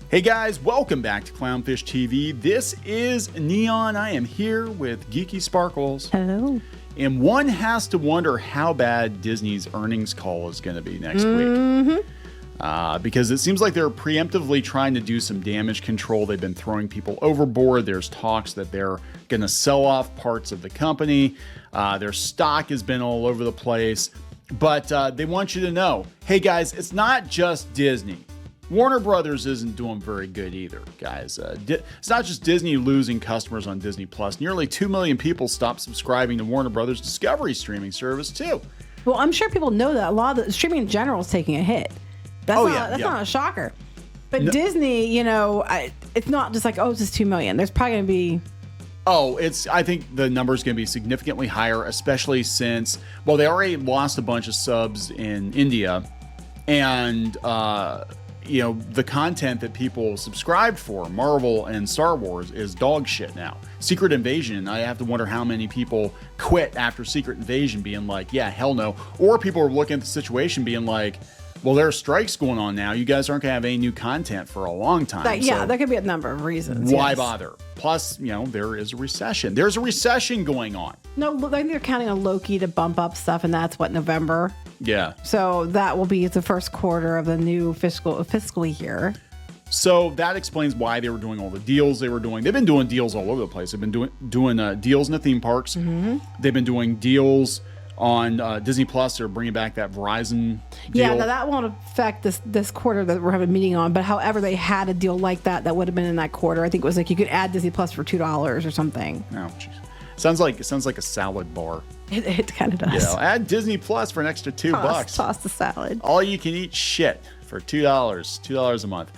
Hey guys, welcome back to Clownfish TV. This is Neon. I am here with Geeky Sparkles. Hello. And one has to wonder how bad Disney's earnings call is going to be next week. Because it seems like they're preemptively trying to do some damage control. They've been throwing people overboard. There's talks that they're going to sell off parts of the company. Their stock has been all over the place. But they want you to know, hey guys, it's not just Disney. Warner Brothers isn't doing very good either, guys. It's not just Disney losing customers on Disney Plus. Nearly 2 million people stopped subscribing to Warner Brothers Discovery streaming service too. Well, I'm sure people know that a lot of the streaming in general is taking a hit. That's not a shocker. But no. Disney, you know, it's not just like, oh, it's just 2 million. There's probably going to be... I think the number is going to be significantly higher, especially since, well, they already lost a bunch of subs in India. And, you know, the content that people subscribed for, Marvel and Star Wars, is dog shit now. Secret Invasion, I have to wonder how many people quit after Secret Invasion being like, yeah, hell no. Or people are looking at the situation being like, well, there are strikes going on now. You guys aren't going to have any new content for a long time. So there could be a number of reasons. Why bother? Plus, you know, there is a recession. There's a recession going on. No, I think they're counting on Loki to bump up stuff, and that's what, November? Yeah. So that will be the first quarter of the new fiscal year. So that explains why they were doing all the deals they were doing. They've been doing deals all over the place. They've been doing deals in the theme parks. Mm-hmm. They've been doing deals on Disney Plus. They're bringing back that Verizon deal. Yeah, now that won't affect this quarter that we're having a meeting on. But however, they had a deal like that would have been in that quarter. I think it was like you could add Disney Plus for $2 or something. Oh, jeez. Sounds like a salad bar. It kind of does. You know, add Disney Plus for an extra $2. Toss the salad. All you can eat shit for $2 a month.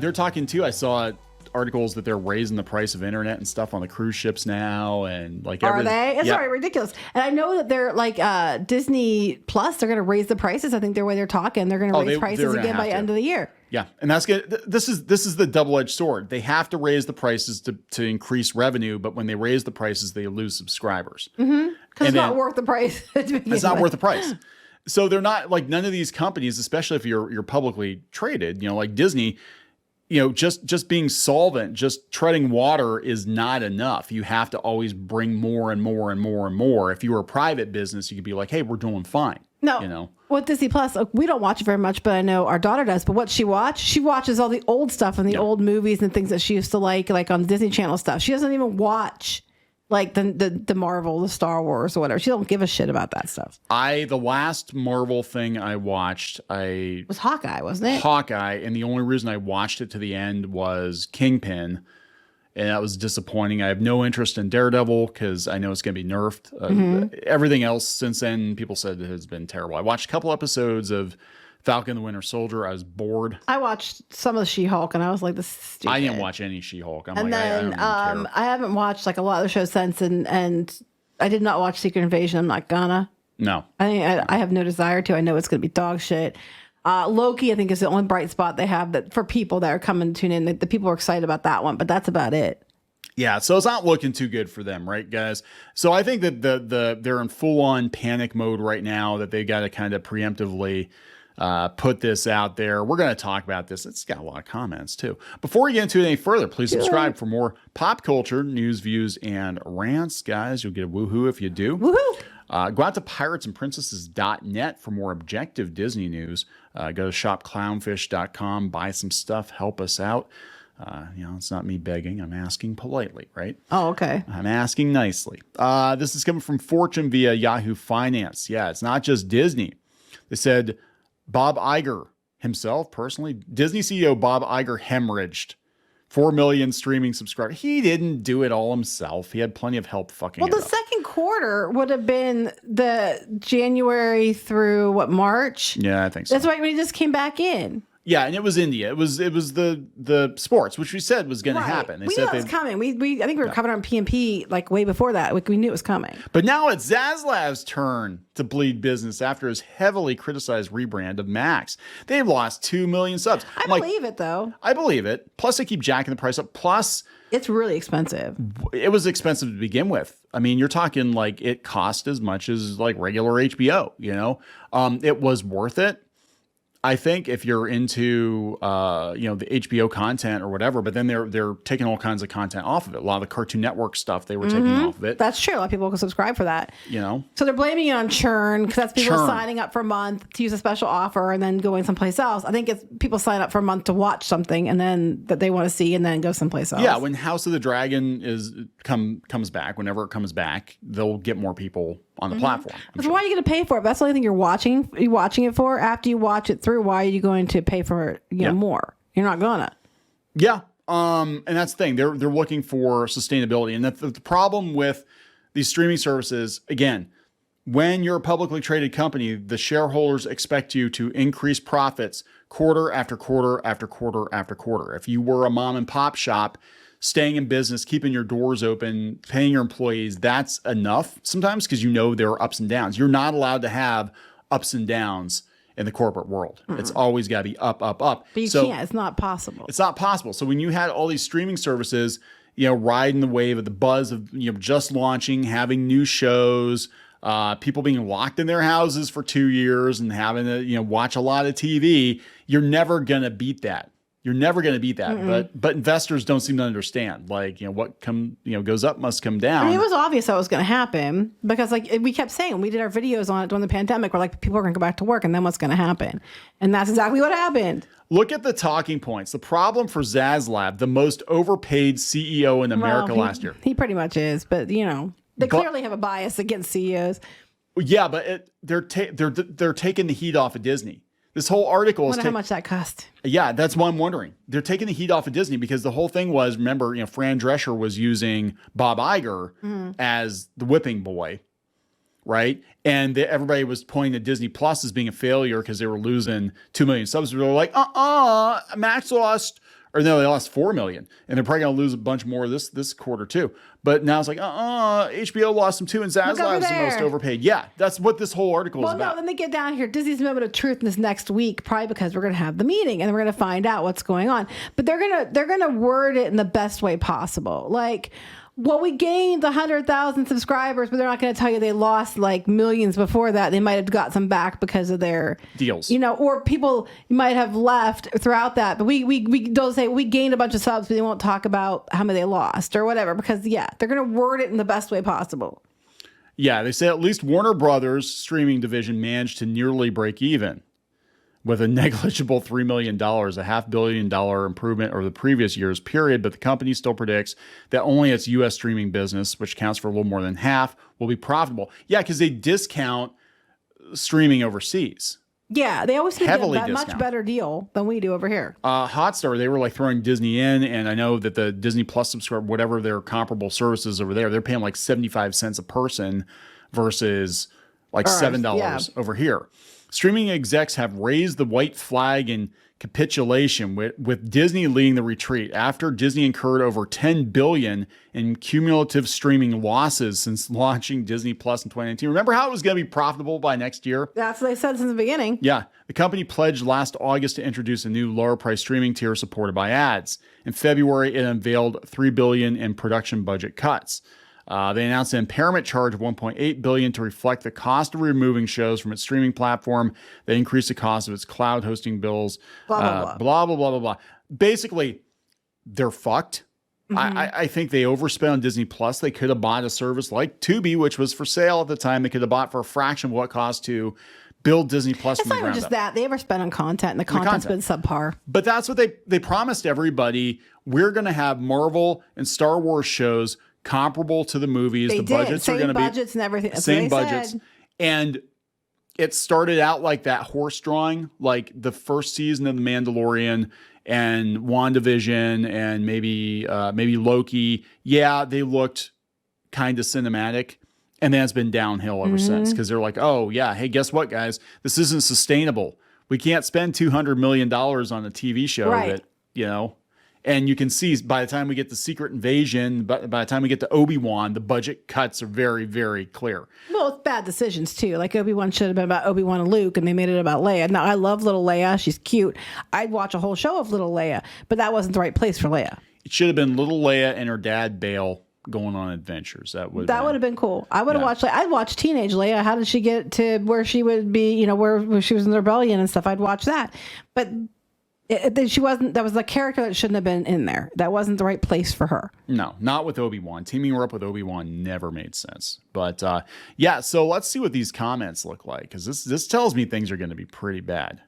They're talking too. I saw articles that they're raising the price of internet and stuff on the cruise ships now, and like are they? It's already ridiculous. And I know that they're like Disney Plus. They're going to raise the prices. I think the way they're talking, they're going to raise prices again by end of the year. Yeah, and that's good. This is the double-edged sword. They have to raise the prices to increase revenue, but when they raise the prices, they lose subscribers. Mm-hmm. Because it's not worth the price. It's not worth the price. So they're not like none of these companies, especially if you're publicly traded. You know, like Disney. You know, just being solvent, just treading water is not enough. You have to always bring more and more and more and more. If you were a private business, you could be like, hey, we're doing fine. No, you know, with Disney Plus, we don't watch it very much, but I know our daughter does. But what she watches all the old stuff and the old movies and things that she used to like on Disney Channel stuff. She doesn't even watch like the Marvel, the Star Wars or whatever. She don't give a shit about that stuff. The last Marvel thing I watched, was Hawkeye, wasn't it? Hawkeye, and the only reason I watched it to the end was Kingpin, and that was disappointing. I have no interest in Daredevil because I know it's going to be nerfed. Everything else since then, people said it has been terrible. I watched a couple episodes of Falcon and the Winter Soldier. I was bored. I watched some of the She-Hulk, and I was like, "This is stupid." I didn't watch any She-Hulk. I haven't watched like a lot of the shows since, and I did not watch Secret Invasion. I'm not gonna. No, I have no desire to. I know it's gonna be dog shit. Loki, I think, is the only bright spot they have that for people that are coming to tune in. The people are excited about that one, but that's about it. Yeah, so it's not looking too good for them, right, guys? So I think that they're in full-on panic mode right now. That they got to kind of preemptively put this out there. We're going to talk about this. It's got a lot of comments too. Before we get into it any further, please subscribe for more pop culture news, views, and rants, guys. You'll get a woohoo if you do. Woohoo! Go out to piratesandprincesses.net for more objective Disney news. Go to shopclownfish.com, buy some stuff, help us out. You know, it's not me begging. I'm asking politely, right? Oh, okay. I'm asking nicely. This is coming from Fortune via Yahoo Finance. Yeah, it's not just Disney. They said Bob Iger himself, personally, Disney CEO Bob Iger hemorrhaged 4 million streaming subscribers. He didn't do it all himself. He had plenty of help fucking it up. Well, the second quarter would have been the January through March? Yeah, I think so. That's right, when he just came back in. Yeah, and it was India. It was the sports, which we said was going to happen. We knew it was coming. I think we were covering on PMP like way before that. We knew it was coming. But now it's Zaslav's turn to bleed business after his heavily criticized rebrand of Max. They've lost 2 million subs. I believe it, though. I believe it. Plus, they keep jacking the price up. Plus, it's really expensive. It was expensive to begin with. I mean, you're talking like it cost as much as like regular HBO, you know? It was worth it. I think if you're into the HBO content or whatever, but then they're taking all kinds of content off of it. A lot of the Cartoon Network stuff they were taking off of it. That's true. A lot of people can subscribe for that. So they're blaming it on churn because that's people signing up for a month to use a special offer and then going someplace else. I think it's people sign up for a month to watch something and then that they want to see and then go someplace else. Yeah, when House of the Dragon comes back, whenever it comes back, they'll get more people on the platform. So why are you going to pay for it? If that's the only thing you're watching it for. After you watch it through, why are you going to pay for it more? You're not gonna. Yeah. And that's the thing. They're looking for sustainability. And the problem with these streaming services, again, when you're a publicly traded company, the shareholders expect you to increase profits quarter after quarter after quarter after quarter. If you were a mom and pop shop, staying in business, keeping your doors open, paying your employees, that's enough sometimes because there are ups and downs. You're not allowed to have ups and downs in the corporate world. It's always got to be up, up, up. But you can't. It's not possible. It's not possible. So when you had all these streaming services, riding the wave of the buzz of, just launching, having new shows, people being locked in their houses for 2 years and having to, watch a lot of TV, you're never going to beat that. You're never going to beat that, but investors don't seem to understand. Like, what goes up must come down. I mean, it was obvious that was going to happen because, like, we kept saying we did our videos on it during the pandemic. We're like, people are going to go back to work, and then what's going to happen? And that's exactly what happened. Look at the talking points. The problem for Zaslav, the most overpaid CEO in America last year. He pretty much is, but they clearly have a bias against CEOs. Yeah, but they're taking the heat off of Disney. This whole article is... I wonder how much that cost. Yeah, that's what I'm wondering. They're taking the heat off of Disney because the whole thing was, remember, Fran Drescher was using Bob Iger as the whipping boy, right? And everybody was pointing to Disney Plus as being a failure because they were losing 2 million subs. They were like, Max lost... Or no, they lost 4 million, and they're probably going to lose a bunch more this quarter too. But now it's like, HBO lost them too, and Zaslav is the most overpaid. Yeah, that's what this whole article is about. Well, no, then they get down here. Disney's moment of truth this next week, probably because we're going to have the meeting and we're going to find out what's going on. But they're gonna word it in the best way possible. Like, well, we gained 100,000 subscribers, but they're not going to tell you they lost like millions before that. They might have got some back because of their deals, or people might have left throughout that. But we don't say we gained a bunch of subs, but they won't talk about how many they lost or whatever because they're going to word it in the best way possible. Yeah, they say at least Warner Brothers streaming division managed to nearly break even with a negligible $3 million, a $500 million improvement over the previous year's period. But the company still predicts that only its U.S. streaming business, which accounts for a little more than half, will be profitable. Yeah, because they discount streaming overseas. Yeah, they always get Heavily that much better deal than we do over here. Hotstar, they were like throwing Disney in, and I know that the Disney Plus subscriber, whatever their comparable services over there, they're paying like 75 cents a person versus like $7 over here. Streaming execs have raised the white flag in capitulation with Disney leading the retreat after Disney incurred over $10 billion in cumulative streaming losses since launching Disney Plus in 2019. Remember how it was going to be profitable by next year? That's what they said since the beginning. Yeah. The company pledged last August to introduce a new lower price streaming tier supported by ads. In February, it unveiled $3 billion in production budget cuts. They announced an impairment charge of $1.8 billion to reflect the cost of removing shows from its streaming platform. They increased the cost of its cloud hosting bills. Blah, blah, blah. Basically, they're fucked. I think they overspent on Disney Plus. They could have bought a service like Tubi, which was for sale at the time. They could have bought for a fraction of what it cost to build Disney Plus from the ground up. It's not just that. They overspent on content, and the content's been subpar. But that's what they promised everybody. We're going to have Marvel and Star Wars shows comparable to the movies. The budgets are going to be budgets and everything. That's same budgets. And it started out like that horse drawing, like the first season of The Mandalorian and WandaVision and maybe Loki. Yeah, they looked kind of cinematic. And then it's been downhill ever since because they're like, oh, yeah, hey, guess what, guys? This isn't sustainable. We can't spend $200 million on a TV show that, And you can see by the time we get to Secret Invasion, by the time we get to Obi-Wan, the budget cuts are very, very clear. Well, it's bad decisions, too. Like Obi-Wan should have been about Obi-Wan and Luke, and they made it about Leia. Now, I love little Leia. She's cute. I'd watch a whole show of little Leia, but that wasn't the right place for Leia. It should have been little Leia and her dad, Bail, going on adventures. That would have been cool. I would have watched. I'd watch Teenage Leia. How did she get to where she would be? You know, where she was in the rebellion and stuff. I'd watch that, but she wasn't. That was the character that shouldn't have been in there. That wasn't the right place for her. No, not with Obi-Wan. Teaming her up with Obi-Wan never made sense. But yeah, so let's see what these comments look like, because this tells me things are going to be pretty bad.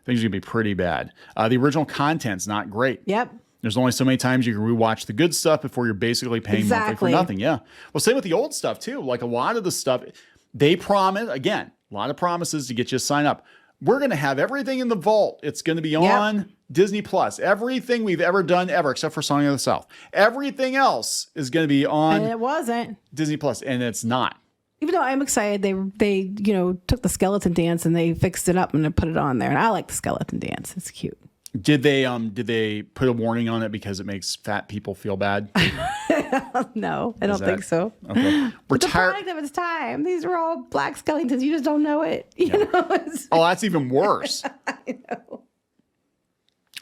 Things are going to be pretty bad. The original content's not great. Yep. There's only so many times you can rewatch the good stuff before you're basically paying monthly for nothing. Yeah. Well, same with the old stuff too. Like a lot of the stuff, they promise, again, a lot of promises to get you to sign up. We're going to have everything in the vault. It's going to be on Disney Plus. Everything we've ever done ever, except for Song of the South. Everything else is going to be on. And it wasn't Disney Plus, and it's not. Even though I'm excited, they took the skeleton dance and they fixed it up and they put it on there. And I like the skeleton dance. It's cute. Did they put a warning on it because it makes fat people feel bad? No, I don't think so. Okay. We're the product of its time. These are all black skeletons. You just don't know it. You know? Oh, that's even worse. I know.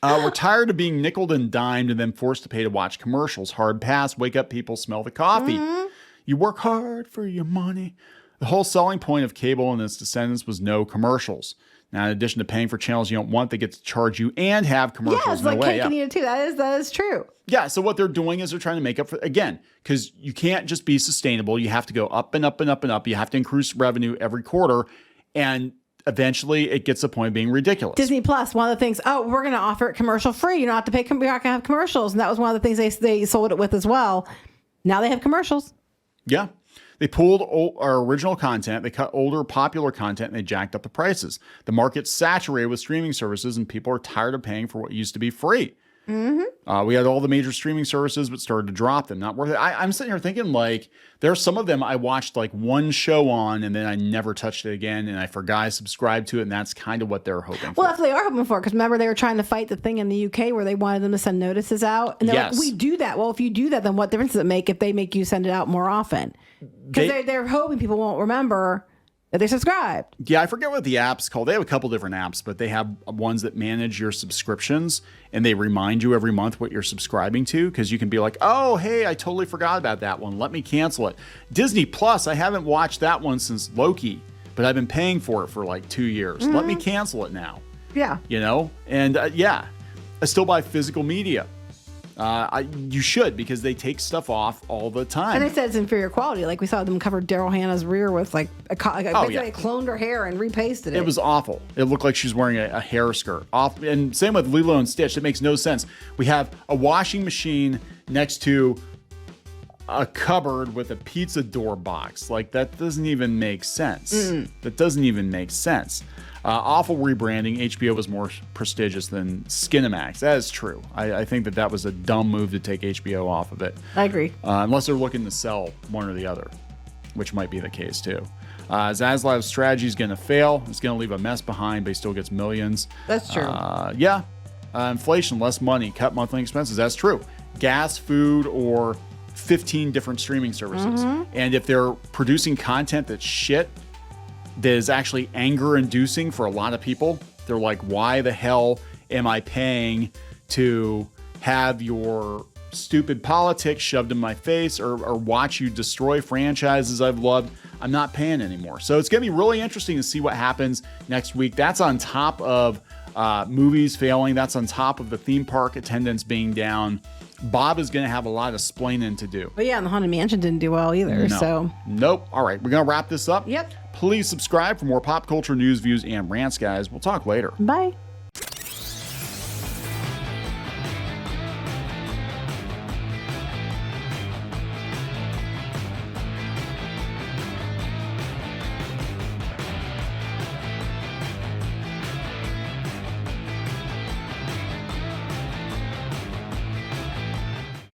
We're tired of being nickeled and dimed and then forced to pay to watch commercials. Hard pass. Wake up, people. Smell the coffee. Mm-hmm. You work hard for your money. The whole selling point of cable and its descendants was no commercials. Now, in addition to paying for channels you don't want, they get to charge you and have commercials. Yeah, it's like cake and eat it too. That is true. Yeah, so what they're doing is they're trying to make up for, again, because you can't just be sustainable. You have to go up and up and up and up. You have to increase revenue every quarter. And eventually it gets to the point of being ridiculous. Disney Plus, one of the things, we're going to offer it commercial free. You don't have to pay, you're not going to have commercials. And that was one of the things they sold it with as well. Now they have commercials. Yeah. They pulled our original content, they cut older popular content, and they jacked up the prices. The market's saturated with streaming services, and people are tired of paying for what used to be free. Mm-hmm. We had all the major streaming services, but started to drop them. Not worth it. I'm sitting here thinking, like, there are some of them I watched like one show on, and then I never touched it again, and I forgot I subscribed to it, and that's kind of what they're hoping for. Well, that's what they are hoping for, because remember, they were trying to fight the thing in the UK where they wanted them to send notices out. And they're like, we do that. Well, if you do that, then what difference does it make if they make you send it out more often? Because they're hoping people won't remember that they subscribed. Yeah, I forget what the app's called. They have a couple different apps, but they have ones that manage your subscriptions, and they remind you every month what you're subscribing to, because you can be like, oh, hey, I totally forgot about that one. Let me cancel it. Disney Plus, I haven't watched that one since Loki, but I've been paying for it for like 2 years. Mm-hmm. Let me cancel it now. Yeah. You know? And I still buy physical media. You should, because they take stuff off all the time. And they said it's inferior quality. Like we saw them cover Daryl Hannah's rear with like they cloned her hair and repasted it. It was awful. It looked like she's wearing a hair skirt. And same with Lilo and Stitch. It makes no sense. We have a washing machine next to a cupboard with a pizza door box. Like, that doesn't even make sense. Mm-mm. That doesn't even make sense. Awful rebranding. HBO was more prestigious than Skinamax. That is true. I think that was a dumb move to take HBO off of it. I agree. Unless they're looking to sell one or the other, which might be the case too. Zaslav's strategy is going to fail. It's going to leave a mess behind, but he still gets millions. That's true. Inflation, less money, cut monthly expenses. That's true. Gas, food, or 15 different streaming services. Mm-hmm. And if they're producing content that's shit, that is actually anger-inducing for a lot of people. They're like, why the hell am I paying to have your stupid politics shoved in my face or watch you destroy franchises I've loved? I'm not paying anymore. So it's going to be really interesting to see what happens next week. That's on top of movies failing. That's on top of the theme park attendance being down. Bob is going to have a lot of splaining to do. But yeah, and the Haunted Mansion didn't do well either. Nope. All right, we're going to wrap this up. Yep. Please subscribe for more pop culture news, views, and rants, guys. We'll talk later. Bye.